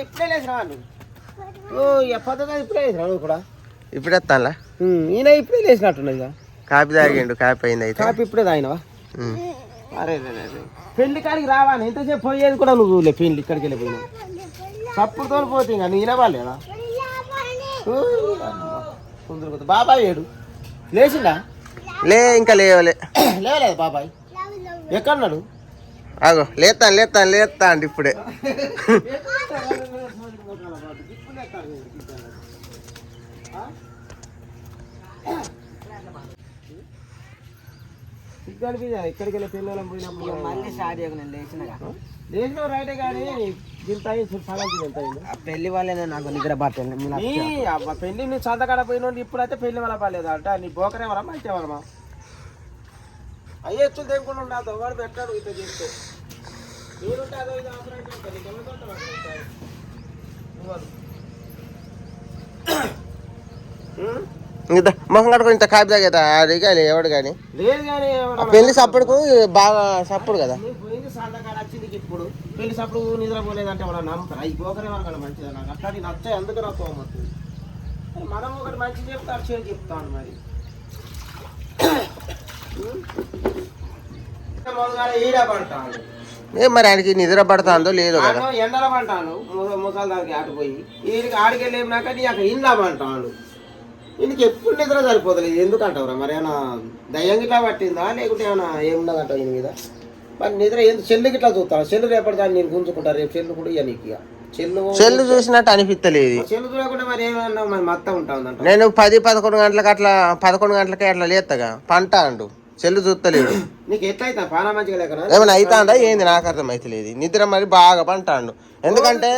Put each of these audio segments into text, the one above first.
ఇప్పుడే లేచినా పద్ధతి ఇప్పుడే లేచినా నువ్వు కూడా ఇప్పుడే వస్తానులా ఈయన ఇప్పుడే లేచినట్టున్నది ఇక కాపీ తాగిండు కాపీ అయింది అయితే కాపీ ఇప్పుడే తాగినవా అరే పెళ్లి కాడికి రావాలి ఎంతసేపు పోయేది కూడా నువ్వు పెళ్లి ఇక్కడికి వెళ్ళిపోయినావు తప్పుతో పోతే ఇంకా నీ వినవాలేదా తొందరగా బాబాయ్ ఏడు లేచిందా లే ఇంకా లేవలే లేవలేదు బాబాయ్ ఎక్కడున్నాడు ఆగో లేతా అండి ఇప్పుడే ఇక్కడికి వెళ్ళి పెళ్ళి పోయినప్పుడు మళ్ళీ స్టార్ట్ చేయకు లేచినావు రైటే కానీ పెళ్లి వాళ్ళే నాకు నిద్ర పట్టండి పెళ్లి నువ్వు సంతకాడ పోయిన ఇప్పుడైతే పెళ్లి వల్ల పర్లేదు అంట నీ బోకరే వరా మంచి వరమా అయ్యొచ్చులు తెగకుండా ఉండదు వాడు పెట్టాడు ఇట్లా చేస్తే మీరుంటే అదో ఇది మొహం కట్టుకొని ఇంత కాపీ తాగేదా అది కానీ ఎవడు కానీ లేదు కానీ పెళ్లి సప్పుడుకు బాగా సప్పుడు కదా పోయింది సంతకాడ వచ్చింది ఇప్పుడు పెళ్లి సప్పుడు నిద్రపోలేదంటే వాళ్ళ నమ్ముతారు అవి బోకరే వరకు మంచిది నాకు అట్లా నచ్చాయి అందుకు నాకు పోమవుతుంది మనం ఒకటి మంచి చెప్తాడు చెడు చెప్తాను మరి మరి ఆయనకి నిద్ర పడతాందో లేదో కదా ఎండల పంటాను ముసలి దానికి ఆడిపోయి వీడికి ఆడికెళ్ళేమినాక నీ అక్కడ ఇందామంటాడు వీనికి ఎప్పుడు నిద్ర సరిపోతలేదు ఎందుకంటావురా మరి ఏమైనా దయ్యం గిట్లా పట్టిందా లేకుంటే ఏమైనా ఏమున్నదంటావు ఈయన మీద మరి నిద్ర ఎందుకు చెల్లు గిట్లా చూస్తాను చెల్లు రేపటి దాన్ని నేను గుంజుకుంటా రేపు చెల్లు కూడా ఇక నీకు ఇక చెల్లు చూసినట్టు అనిపిస్తలేదు చెల్లు చూడకుండా మరి ఏమన్నా మరి మొత్తం ఉంటావుందంట నేను 10-11 గంటలకు అట్లా 11 గంటలకే అట్లా లేత్తగా పంట అండు చెల్లు చూస్తలేడు నీకు ఎట్లయితా పానా మంచిగా లేకనా ఏమైనా అవుతాందా ఏంది నాకు అర్థం అవుతలేదు నిద్ర మరి బాగా పంటాండు ఎందుకంటే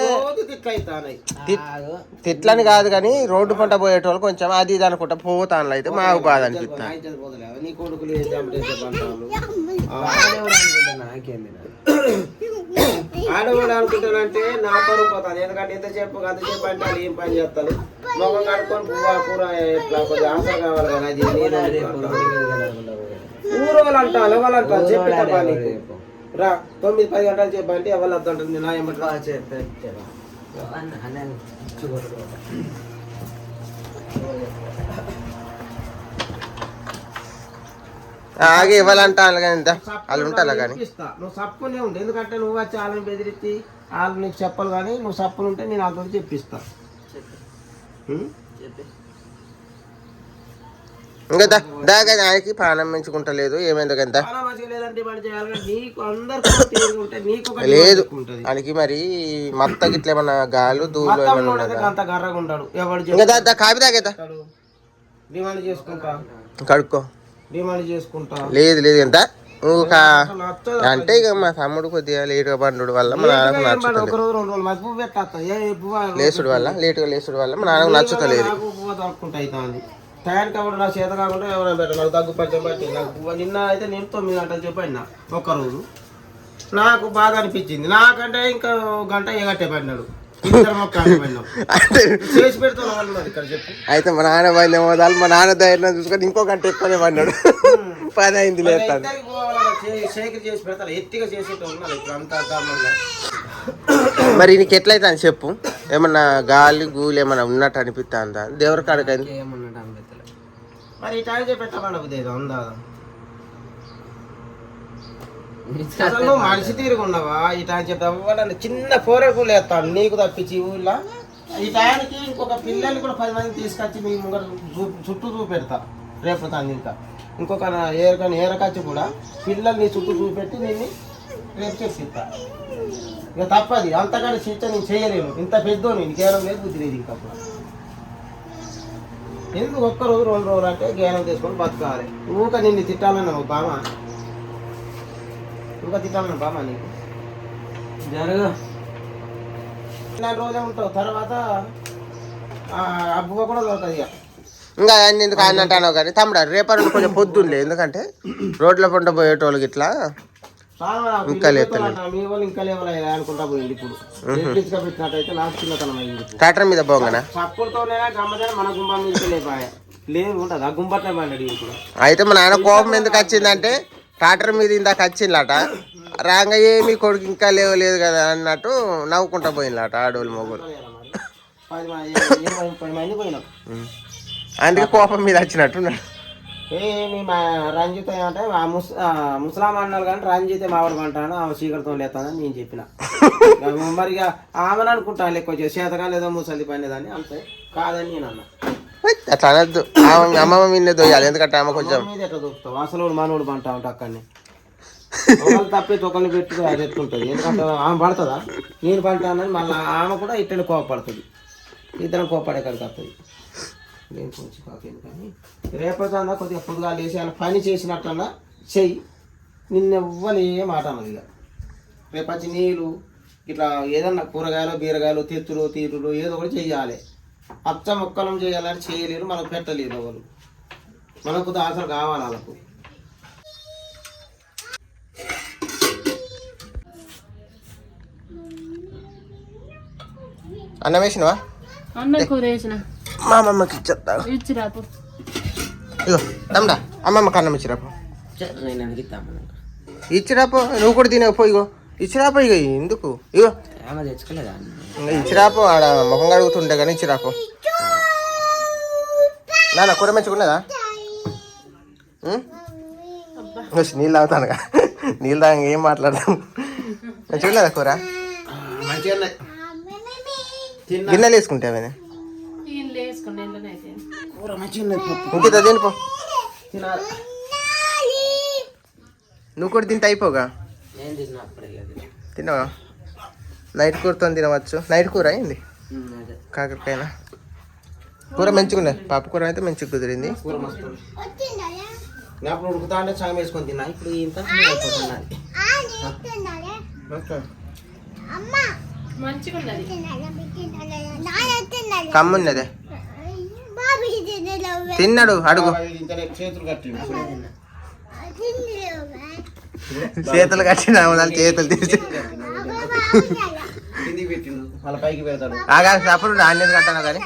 తిట్లని కాదు కానీ రోడ్డు పంట పోయేటోళ్ళు కొంచెం అది ఇది అనుకుంటా పోతాను అయితే మాకు బాధ అనిపిస్తాను ఆడవాడు అనుకుంటానంటే నా పరుగు పోతాను ఎందుకంటే ఎంతసేపు అంతసేపు అంటే వాళ్ళు ఏం పని చేస్తాను మొగం కడుక్కొని పువ్వు కూర ఇట్లా కొద్దిగా ఆసర కావాలి కదా ఊరు వాళ్ళు అంటారు వాళ్ళు అంటారు చెప్పిస్తా నీకు రా 9-10 గంటలు చెప్పంటే ఎవరు వద్దంటుంది నా ఏమంటారు ఆగే ఇవ్వాలంటాను కానీ వాళ్ళు ఉంటారా కానీ నువ్వు సప్పునే ఉండు ఎందుకంటే నువ్వు వచ్చి వాళ్ళని బెదిరించి వాళ్ళు నీకు చెప్పాలి కానీ నువ్వు సప్పులు ఉంటే నేను వాళ్ళతో చెప్పిస్తా ఇంకా దాకా ఆయనకి ప్రాణం పెంచుకుంటలేదు ఏమైందంత లేదు ఆయనకి మరి మత్త గిట్ల ఏమన్నా గాలు దూలు ఏమన్నా కాపీ తాగేదా కడుక్కో లేదు లేదు ఎంత అంటే ఇక మా తమ్ముడు కొద్దిగా లేటుగా పండు వల్ల మా నాన్నకు నచ్చుతలేదు లేసుడు వల్ల లేటుగా లేసుడు వల్ల మా నాన్నకు నచ్చుతలేదు టయానికి అప్పుడు నా చేత కాకుండా ఎవరైనా పెట్టారు నాకు దగ్గు పచ్చం పట్టి నాకు నిన్న అయితే నేను 9 గంటలు చెప్పాను ఒక్కరోజు నాకు బాగా అనిపించింది నాకంటే ఇంకా గంట ఎగట్టే పడినాడు చేసి పెడతాను వాళ్ళు ఇక్కడ చెప్పి అయితే మా నాన్న పైన మోదాలు మా నాన్న ధైర్యం చూసుకొని ఇంకో గంట ఎక్కువనే పడినాడు 10 అయింది లేదు షేక్ చేసి పెడతారు ఎత్తిగా చేసేటో ఉన్నారు ఇప్పుడు అంతా మరి నీకు ఎట్లయితే అని చెప్పు ఏమన్నా గాలి గూలి ఏమన్నా ఉన్నట్టు అనిపిస్తా అందా దేవుడి కాడకని మరి ఈ టైం చెప్పేది ఉందా అసలు నువ్వు మనిషి తీరుగున్నావా ఈ టైం చెప్తా చిన్న పోరేపులు వేస్తాను నీకు తప్పించి ఊళ్ళో ఈ టైంకి ఇంకొక పిల్లల్ని కూడా 10 మంది తీసుకొచ్చి మీ ముంగర చుట్టూ చూపెడతా రేపు తాను ఇంకా ఇంకొక ఏరకచ్చి కూడా పిల్లల్ని చుట్టూ చూపెట్టి నేను రేపు చెప్పిస్తా ఇక తప్పది అంతకంటే శిక్ష నేను చేయలేను ఇంత పెద్దోని నీకేరం లేదు బుద్ధి లేదు ఇంకప్పుడు ఎందుకు ఒక్కరోజు 2 రోజులు అంటే జ్ఞానం తీసుకొని బతకాలి ఊక నిన్ను తిట్టాలన్నా బామా ఇంకా తిట్టాలన్నా బామా నీకు జరగ 4 రోజులే ఉంటావు తర్వాత అబ్బుగా కూడా దొరుకుతుంది ఇక ఇంకా ఆయన ఎందుకు ఆయన అంటానో కానీ తమ్ముడు రేపటి నుండి కొంచెం పొద్దున్నే ఎందుకంటే రోడ్ల పంట పోయేటోళ్ళకి ఇట్లా ఇంకా లేదు అనుకుంటా పోయింది ఇప్పుడు పెట్టినట్టయితే నాకు చిన్నతనం అయింది ట్రాక్టర్ మీద పోగానా చప్పుడుతోనే గమ్మదైనా మన గుంబా మీద లేపాయ లేదు ఉంటుంది ఆ గుంబట్లే పడ్డాడు ఇప్పుడు అయితే మా నాన్న కోపం ఎందుకు వచ్చిందంటే ట్రాక్టర్ మీద ఇందాక వచ్చిందట రాగా ఏమి కొడుకు ఇంకా లేవలేదు కదా అన్నట్టు నవ్వుకుంటా పోయినలాట ఆడోళ్ళు మొగోళ్ళు. 20 మంది పోయినాం. అందుకే కోపం మీద వచ్చినట్టున్నాడు. ఏమి మా రంజిత అంటే ముసలాం అన్నారు కానీ రంజితే మావాడు అంటాను ఆమె చీకటితో లేస్తానని నేను చెప్పిన. మరి ఇక ఆమెను అనుకుంటాను ఎక్కువ చేతగా లేదో ముసలి పని లేదని అంతే కాదని నేను అన్నా. అట్లా అనద్దు. అమ్మమ్మ మీద దొయ్యాలి, ఎందుకంటే ఆమె కొంచెం మీద ఎట్లా దొరుకుతావు అసలు మనోడు పంటా ఉంటా అక్కడనే ఒకళ్ళు తప్పేసి ఒకరిని పెట్టుకు అది ఎత్తుంటుంది. ఎందుకంటే ఆమె పడుతుందా నేను పంటానని మళ్ళీ ఆమె కూడా ఇట్లనే కోపడుతుంది. ఇద్దరం కోపడే కడికి వస్తుంది. నేను కొంచెం కాకేంది కానీ రేపటిదా కొద్దిగా పొద్దుగా లేచి ఆయన పని చేసినట్టన్నా చెయ్యి. నిన్నెవ్వరు ఏ మాట అన్నది. ఇక రేపచ్చి నీళ్ళు ఇట్లా ఏదన్నా కూరగాయలు బీరగాయలు తెత్తులు తీరులు ఏదో ఒకటి చెయ్యాలి. అచ్చ మొక్కలం చేయాలని చేయలేరు, మనకు పెట్టలేరు ఎవరు. మనకు ఆసలు కావాలి వాళ్ళకు. అన్నం వేసినవా? మా అమ్మమ్మకి ఇచ్చేస్తా. ఇగో తమ్ముడా అమ్మమ్మకి అన్నం ఇచ్చిరాపో. ఇచ్చిరాపో, నువ్వు కూడా తినపో. ఇగో ఇచ్చిరాపో. ఇక ఎందుకు ఇగో తెచ్చుకోలేదా? ఇచ్చిరాపో. ఆడ ముఖం కడుగుతుంటే కానీ ఇచ్చిరాపో. నాన్న కూర మంచిగున్నదా? నీళ్ళు తాగుతానుగా. నీళ్ళు తాగ ఏం మాట్లాడదాం. మంచిగున్నదా కూర? మంచిగా గిన్నెలు వేసుకుంటే అవన్నీ కూర మంచిగా ఇంకేదో తినిపో. నువ్వు కూడా తింటే అయిపోగా. తినవా? నైట్ కూరతో తినవచ్చు. నైట్ కూర అయింది కాకరకాయనా. కూర మంచిగా ఉన్నది. పాప కూర అయితే మంచిగా కుదిరింది. కూర మస్తు అప్పుడు ఉడుకుతా అంటే సగం వేసుకొని తిన్నా. ఇప్పుడు ఇంత కమ్మున్నదే తిన్నాడు. అడుగు. చేతులు కట్టి చేతులు కట్టిన చేతులు తీసి వాళ్ళ పైకి పెడతాడు. అప్పుడు నాణ్యత కట్టాను కానీ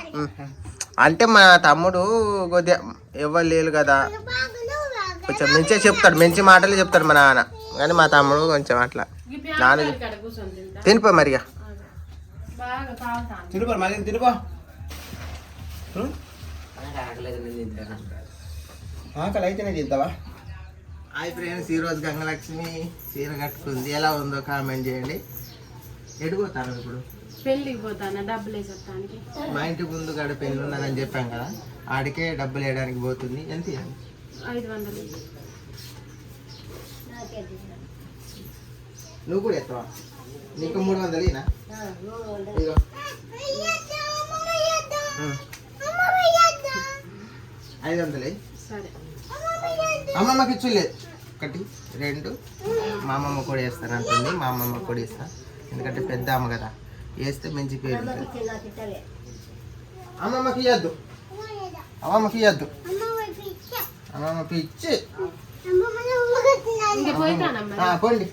అంటే మా తమ్ముడు కొద్దిగా ఎవరు లేరు కదా, కొంచెం మంచిగా చెప్తాడు, మంచి మాటలు చెప్తాడు మా నాన్న. కానీ మా తమ్ముడు కొంచెం అట్లా నాన్న తినిపో మరిగా. తినిపో మరి తినిపో. ఆకలి అయితేనే తింటావా? హాయ్ ఫ్రెండ్స్, ఈరోజు గంగలక్ష్మి చీర కట్టుకుంది. ఎలా ఉందో కామెంట్ చేయండి. ఎడిపోతాను ఇప్పుడు పెళ్ళికి పోతాను డబ్బులు వేసేస్తానికి. మా ఇంటి ముందు గడ పెళ్ళి ఉన్నదని చెప్పాం కదా, ఆడికే డబ్బులు వేయడానికి పోతుంది. ఎంత? 500. నువ్వు కూడా ఎత్తవా? నీకు 300 ఇనా? 500. సరే అమ్మమ్మకి ఇచ్చులేదు. 1 2 మా అమ్మమ్మ కూడా వేస్తాను అంటుంది. మా అమ్మమ్మ కూడా ఇస్తా, ఎందుకంటే పెద్ద అమ్మ కదా, వేస్తే మంచి పేరు ఉంటుంది. అమ్మమ్మకి ఇవ్వద్దు, అమ్మమ్మకి ఇవ్వద్దు. అమ్మమ్మకి ఇచ్చి పోండి.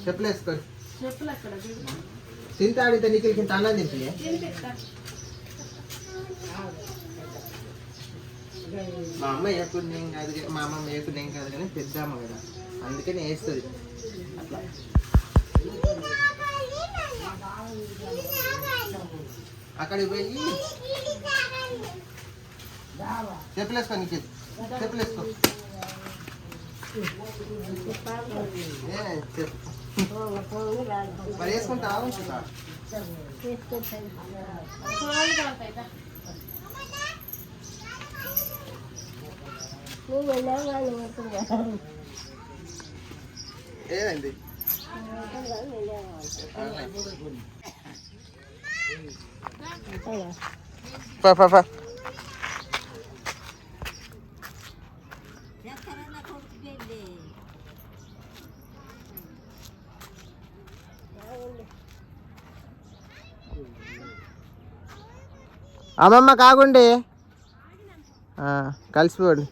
చెప్పులు వేసుకోండి. తింటా అడిగితే నీకు ఇంత అన్నం తింటే మా అమ్మ వేయకుండా ఏం కాదు, మా అమ్మమ్మ వేయకుండా ఏం కాదు కానీ పెద్ద అమ్మ కదా, అందుకని వేస్తుంది అట్లా. అక్కడికి పోయి చెప్పులు వేసుకో, నీకు చెప్పులు వేసుకో. మరి వేసుకుంటా ఉంచుతా. ఏదండి అమ్మమ్మ కాగుండి కలిసిపోండి.